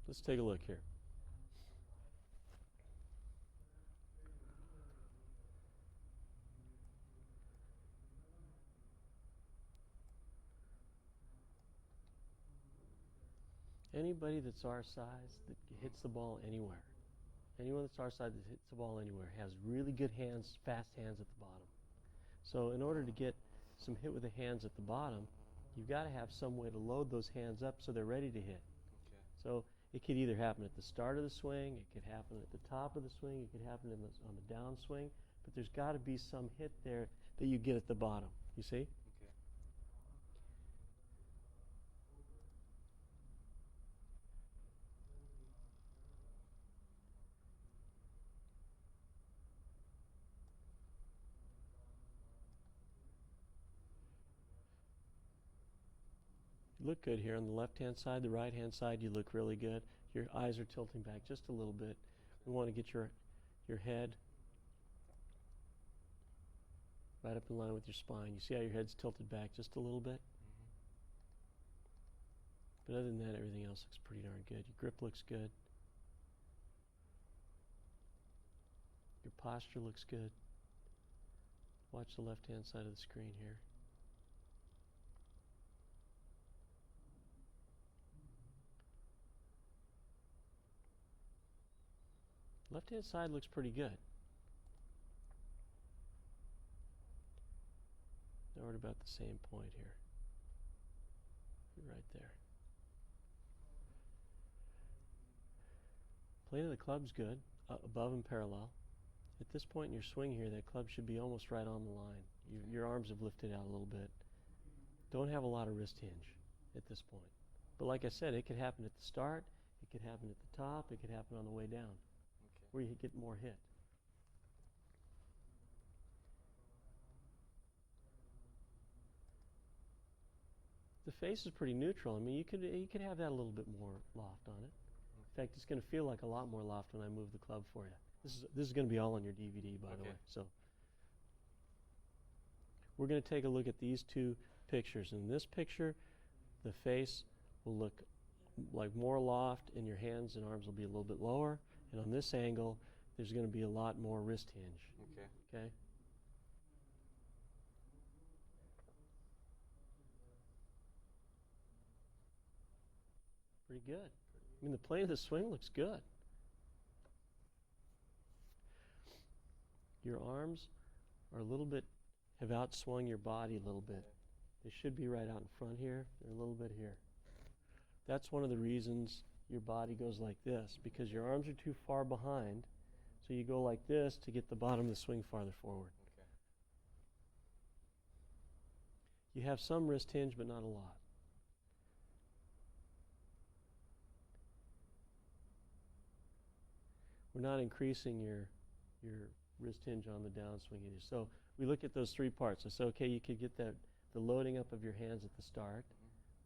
Let's take a look here. Anybody that's our size that hits the ball anywhere, anyone that's our size that hits the ball anywhere has really good hands, fast hands at the bottom. So in order to get some hit with the hands at the bottom, you've got to have some way to load those hands up so they're ready to hit. Okay. So it could either happen at the start of the swing, it could happen at the top of the swing, it could happen on the downswing, but there's got to be some hit there that you get at the bottom. You see? Okay. You look good here on the left-hand side. The right-hand side, you look really good. Your eyes are tilting back just a little bit. We want to get your head right up in line with your spine. You see how your head's tilted back just a little bit? Mm-hmm. But other than that, everything else looks pretty darn good. Your grip looks good. Your posture looks good. Watch the left-hand side of the screen here. Left-hand side looks pretty good. Now we're at about the same point here. You're right there. Plane of the club's good, above and parallel. At this point in your swing here, that club should be almost right on the line. Your arms have lifted out a little bit. Don't have a lot of wrist hinge at this point. But like I said, it could happen at the start, it could happen at the top, it could happen on the way down, where you get more hit. The face is pretty neutral. I mean, you could have that a little bit more loft on it. In fact, it's going to feel like a lot more loft when I move the club for you. This is going to be all on your DVD, by the way. So we're going to take a look at these two pictures. In this picture, the face will look like more loft, and your hands and arms will be a little bit lower. And on this angle, there's going to be a lot more wrist hinge. Okay. Okay? Pretty good. I mean, the plane of the swing looks good. Your arms are a little bit, have outswung your body a little bit. They should be right out in front here. They're a little bit here. That's one of the reasons your body goes like this, because your arms are too far behind, so you go like this to get the bottom of the swing farther forward. Okay. You have some wrist hinge, but not a lot. We're not increasing your wrist hinge on the downswing either. So we look at those three parts. I said, okay, you could get the loading up of your hands at the start.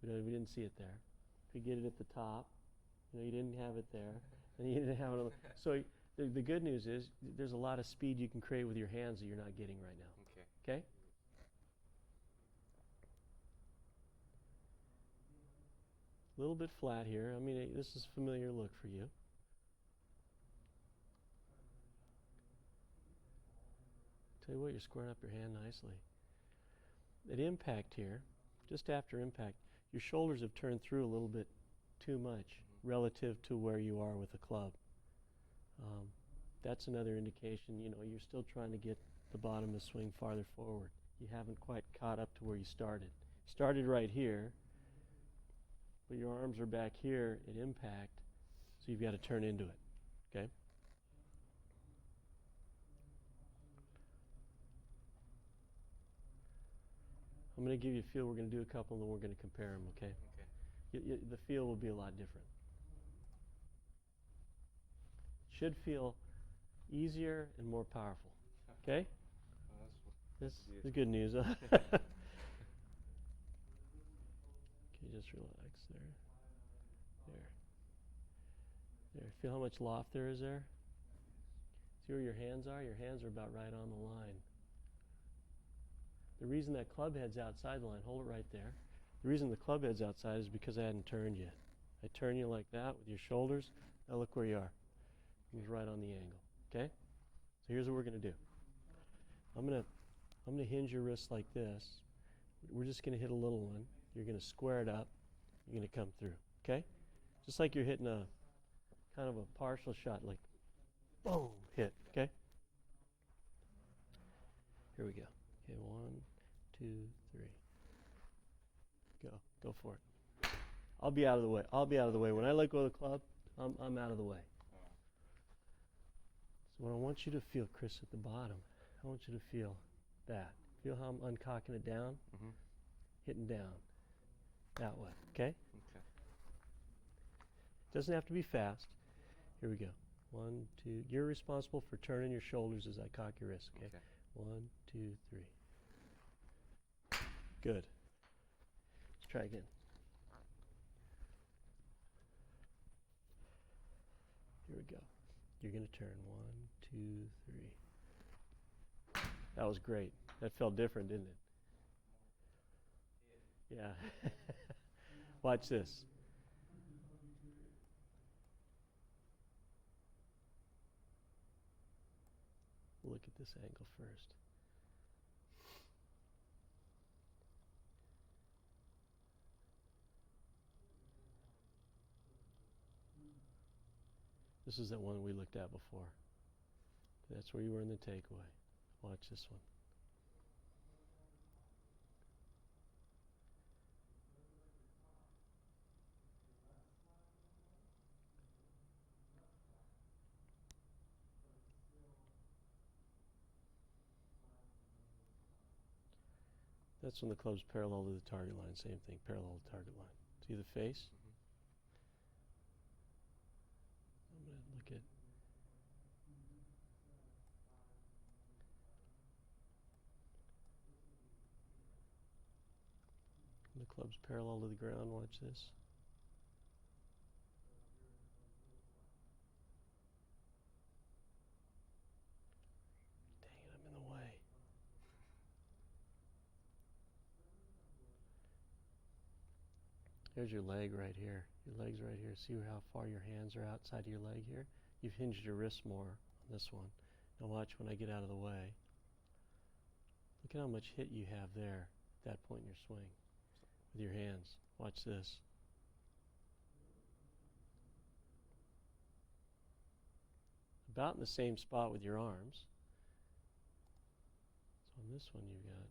We didn't see it there. You could get it at the top. You didn't have it there, and you didn't have it on the. So the good news is there's a lot of speed you can create with your hands that you're not getting right now. Okay. Okay? A little bit flat here. I mean, this is a familiar look for you. Tell you what, you're squaring up your hand nicely. At impact here, just after impact, your shoulders have turned through a little bit too much relative to where you are with the club. That's another indication, you're still trying to get the bottom of the swing farther forward. You haven't quite caught up to where you started. Started right here, but your arms are back here at impact, so you've got to turn into it, okay? I'm going to give you a feel. We're going to do a couple, and then we're going to compare them, okay? Okay. The feel will be a lot different. Should feel easier and more powerful, okay? Well, This good. is good news, huh? Okay, just relax there. There. Feel how much loft there is there? See where your hands are? Your hands are about right on the line. The reason that club head's outside the line, hold it right there. The reason the club head's outside is because I hadn't turned yet. I turn you like that with your shoulders. Now look where you are. He's right on the angle. Okay? So here's what we're going to do. I'm going to hinge your wrist like this. We're just going to hit a little one. You're going to square it up. You're going to come through. Okay? Just like you're hitting a kind of a partial shot, like boom, hit. Okay? Here we go. Okay, 1, 2, 3. Go for it. I'll be out of the way. I'll be out of the way. When I let go of the club, I'm out of the way. So what I want you to feel, Chris, at the bottom, I want you to feel that. Feel how I'm uncocking it down, hitting down that way. Okay? Okay. Doesn't have to be fast. Here we go. 1, 2. You're responsible for turning your shoulders as I cock your wrist. Okay? 1, 2, 3. Good. Let's try again. Here we go. You're going to turn. 1, 2, 3. That was great. That felt different, didn't it? Yeah. Watch this. We'll look at this angle first. This is that one we looked at before. That's where you were in the takeaway. Watch this one. That's when the club's parallel to the target line. Same thing, parallel to the target line. See the face? I'm going to look at... The club's parallel to the ground. Watch this. Dang it, I'm in the way. There's your leg right here. Your leg's right here. See how far your hands are outside of your leg here? You've hinged your wrists more on this one. Now watch when I get out of the way. Look at how much hit you have there at that point in your swing with your hands. Watch this. About in the same spot with your arms. So on this one you've got...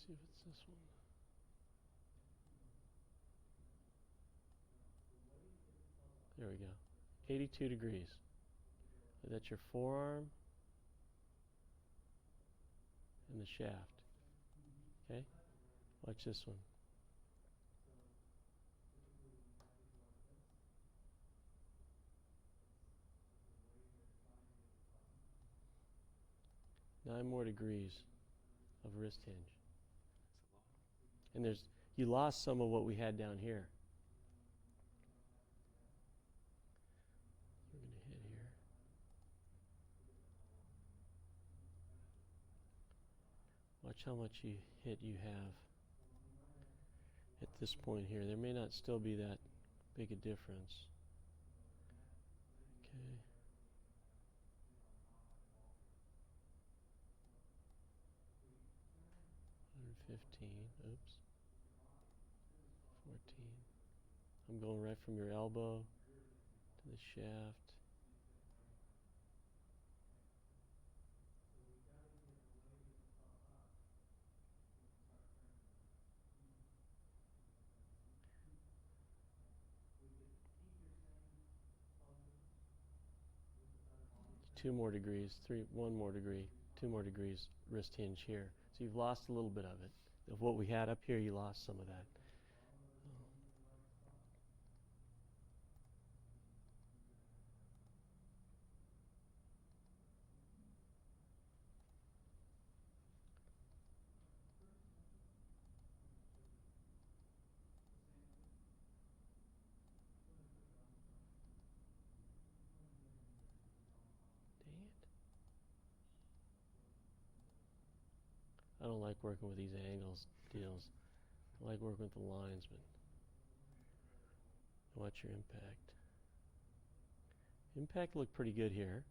See if it's this one. There we go. 82 degrees. That's your forearm and the shaft. Okay? Watch this one. Nine more degrees of wrist hinge. And you lost some of what we had down here. We're going to hit here. Watch how much hit you have at this point here. There may not still be that big a difference. Okay. 115. Oops. 14. I'm going right from your elbow to the shaft. Two more degrees, one more degree, 2 more degrees wrist hinge here. So you've lost a little bit of it. Of what we had up here, you lost some of that. don't like working with these angles deals. I like working with the lines, but watch your impact. Impact looked pretty good here.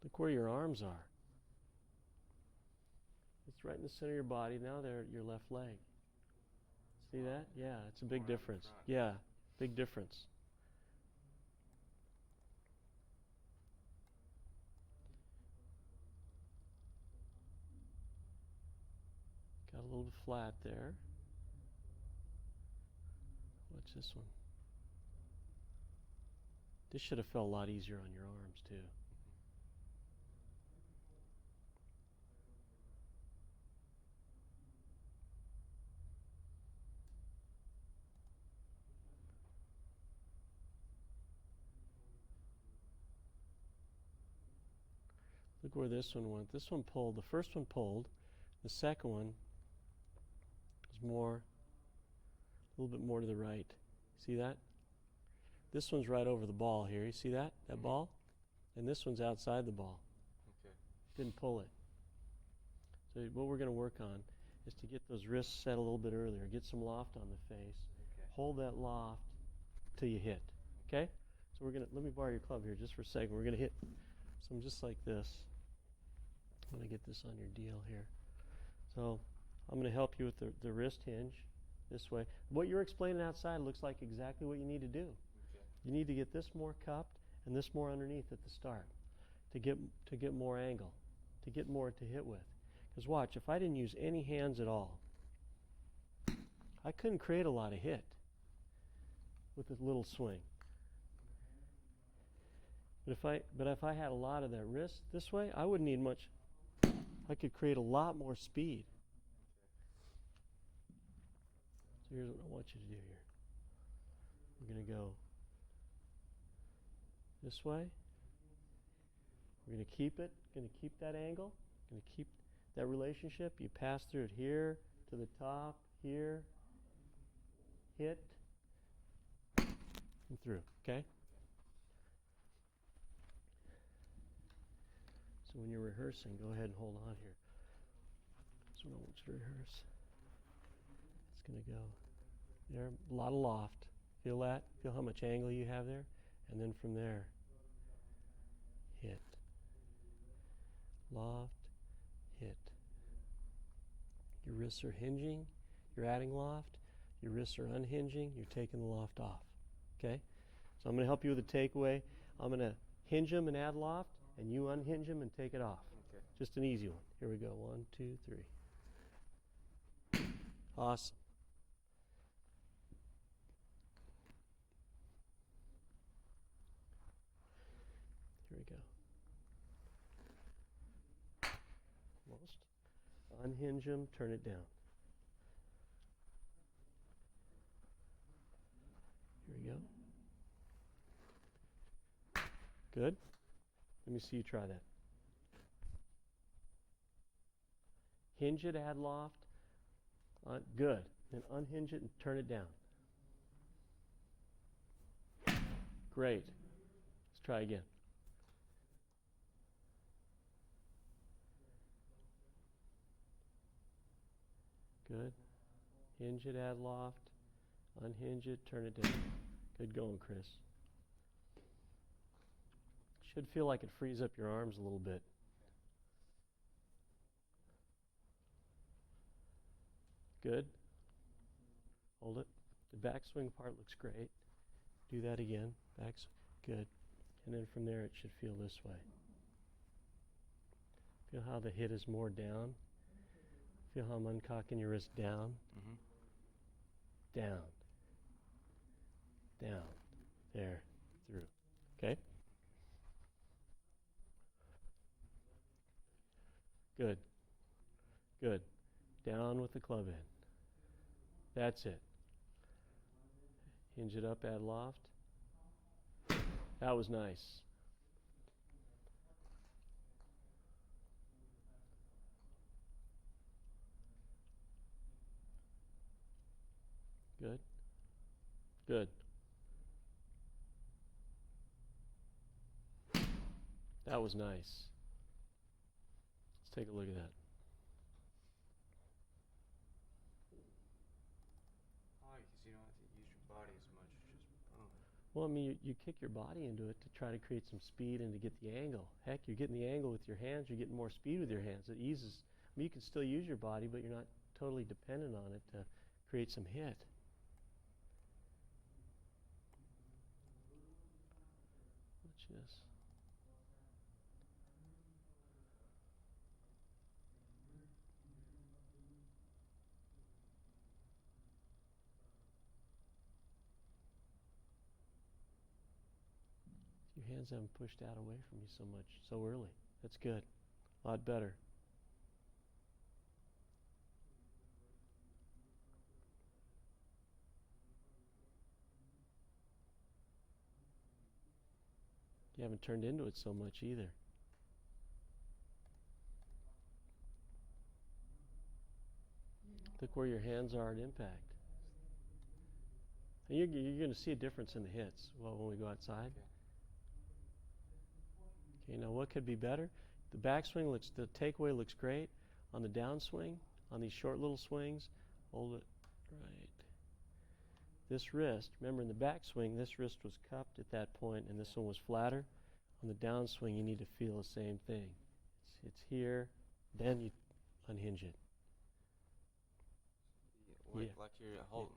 Look where your arms are. It's right in the center of your body. Now they're at your left leg. See that? Yeah, it's a big difference. Yeah, big difference. Got a little bit flat there. Watch this one. This should have felt a lot easier on your arms too. Look where this one went. This one pulled. The first one pulled. The second one was more, a little bit more to the right. See that? This one's right over the ball here. You see that? That ball? And this one's outside the ball. Okay. Didn't pull it. So what we're going to work on is to get those wrists set a little bit earlier. Get some loft on the face. Okay. Hold that loft till you hit. Okay? So we're going to, let me borrow your club here just for a second. We're going to hit some just like this. I'm going to get this on your deal here. So I'm going to help you with the wrist hinge this way. What you're explaining outside looks like exactly what you need to do. Okay. You need to get this more cupped and this more underneath at the start to get more angle, to get more to hit with. Because watch, if I didn't use any hands at all, I couldn't create a lot of hit with a little swing. But if I had a lot of that wrist this way, I wouldn't need much. I could create a lot more speed. So here's what I want you to do here. We're going to go this way. We're going to keep it, going to keep that angle, going to keep that relationship. You pass through it here, to the top, here, hit, and through, okay? So when you're rehearsing, go ahead and hold on here. That's what I want you to rehearse. It's going to go there, a lot of loft. Feel that? Feel how much angle you have there? And then from there, hit. Loft, hit. Your wrists are hinging, you're adding loft. Your wrists are unhinging, you're taking the loft off. Okay? So I'm going to help you with a takeaway. I'm going to hinge them and add loft, and you unhinge them and take it off. Okay. Just an easy one. Here we go. 1, 2, 3. Awesome. Here we go. Almost. Unhinge them, turn it down. Here we go. Good. Let me see you try that. Hinge it, add loft. Good. Then unhinge it and turn it down. Great. Let's try again. Good. Hinge it, add loft. Unhinge it, turn it down. Good going, Chris. Should feel like it frees up your arms a little bit. Good. Hold it. The backswing part looks great. Do that again. Good. And then from there it should feel this way. Feel how the hit is more down. Feel how I'm uncocking your wrist down. Mm-hmm. Down. Down. There. Through. Okay? Good. Good. Down with the club head. That's it. Hinge it up, add loft. That was nice. Good. Good. That was nice. Let's take a look at that. I like because you don't have to use your body as much. Just boom. Well, I mean, you kick your body into it to try to create some speed and to get the angle. Heck, you're getting the angle with your hands. You're getting more speed with your hands. It eases. I mean, you can still use your body, but you're not totally dependent on it to create some hit. Watch this. Your hands haven't pushed out away from you so much, so early. That's good. A lot better. You haven't turned into it so much either. Look where your hands are at impact. And you're going to see a difference in the hits when we go outside. Okay, now what could be better? The backswing looks, the takeaway looks great. On the downswing, on these short little swings, hold it right. This wrist, remember in the backswing, this wrist was cupped at that point and this one was flatter. On the downswing, you need to feel the same thing. It's here, then you unhinge it. Yeah. Like you're holding.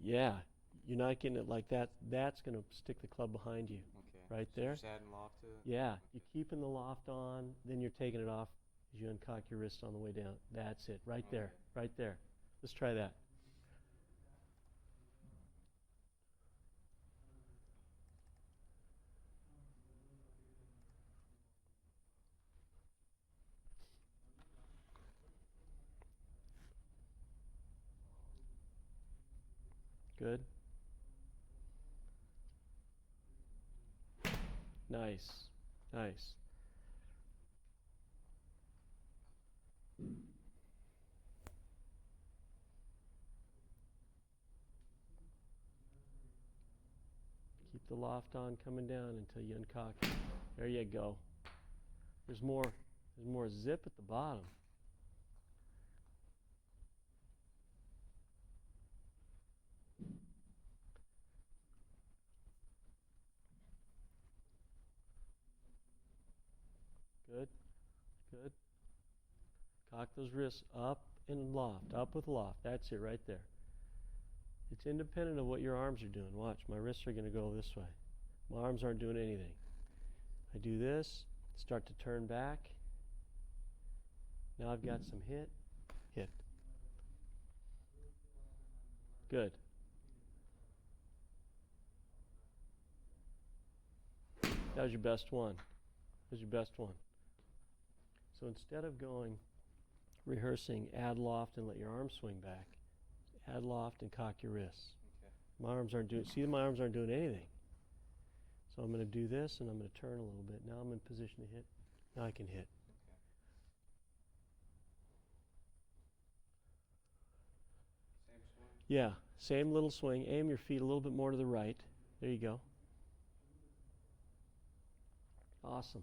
Yeah, you're not getting it like that. That's going to stick the club behind you. Okay. Right So there. just adding loft to it? Yeah, Okay. you're keeping the loft on, then you're taking it off as you uncock your wrist on the way down. That's it, right there, right there. Let's try that. Good. Nice, nice. Keep the loft on coming down until you uncock it. There you go. There's more zip at the bottom. Good, good. Cock those wrists up and loft, up with loft. That's it right there. It's independent of what your arms are doing. Watch, my wrists are going to go this way. My arms aren't doing anything. I do this, start to turn back. Now I've got some hit. Good. That was your best one. That was your best one. So instead of rehearsing, add loft and let your arms swing back, add loft and cock your wrists. Okay. My arms aren't doing anything. So I'm going to do this and I'm going to turn a little bit. Now I'm in position to hit. Now I can hit. Okay. Same swing? Yeah, same little swing. Aim your feet a little bit more to the right. There you go. Awesome.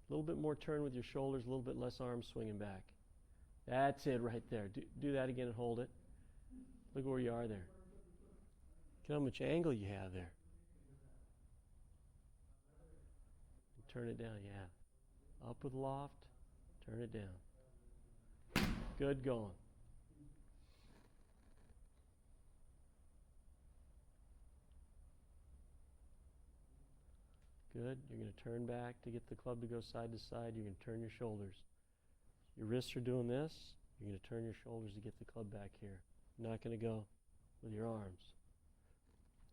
A little bit more turn with your shoulders, a little bit less arms swinging back. That's it right there. Do that again and hold it. Look where you are there. Look how much angle you have there. And turn it down, yeah. Up with loft, turn it down. Good going. Good. You're going to turn back to get the club to go side to side. You're going to turn your shoulders. Your wrists are doing this. You're going to turn your shoulders to get the club back here. You're not going to go with your arms.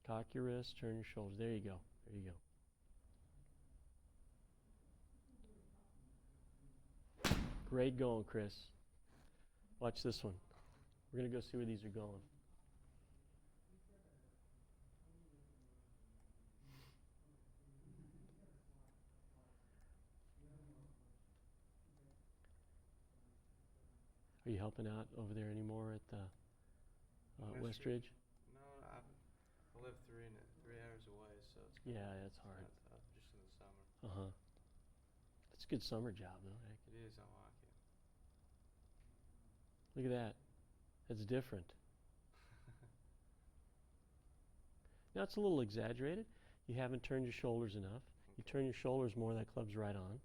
Cock your wrists, turn your shoulders. There you go. There you go. Great going, Chris. Watch this one. We're going to go see where these are going. Are you helping out over there anymore at the Westridge? No, I live 3 hours away, so it's yeah, that's hard. Just in the summer. Uh-huh. It's a good summer job, though. Heck. It is, I like it. Look at that. That's different. Now, it's a little exaggerated. You haven't turned your shoulders enough. You Okay. turn your shoulders more, that club's right on.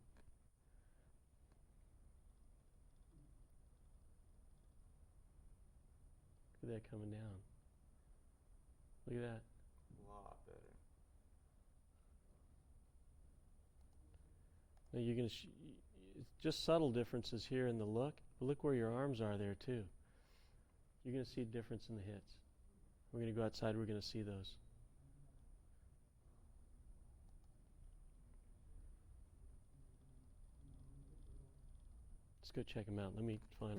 Look at that coming down. Look at that. A lot better. Now you're going to it's just subtle differences here in the look, but look where your arms are there too. You're going to see a difference in the hits. We're going to go outside, we're going to see those. Let's go check them out. Let me find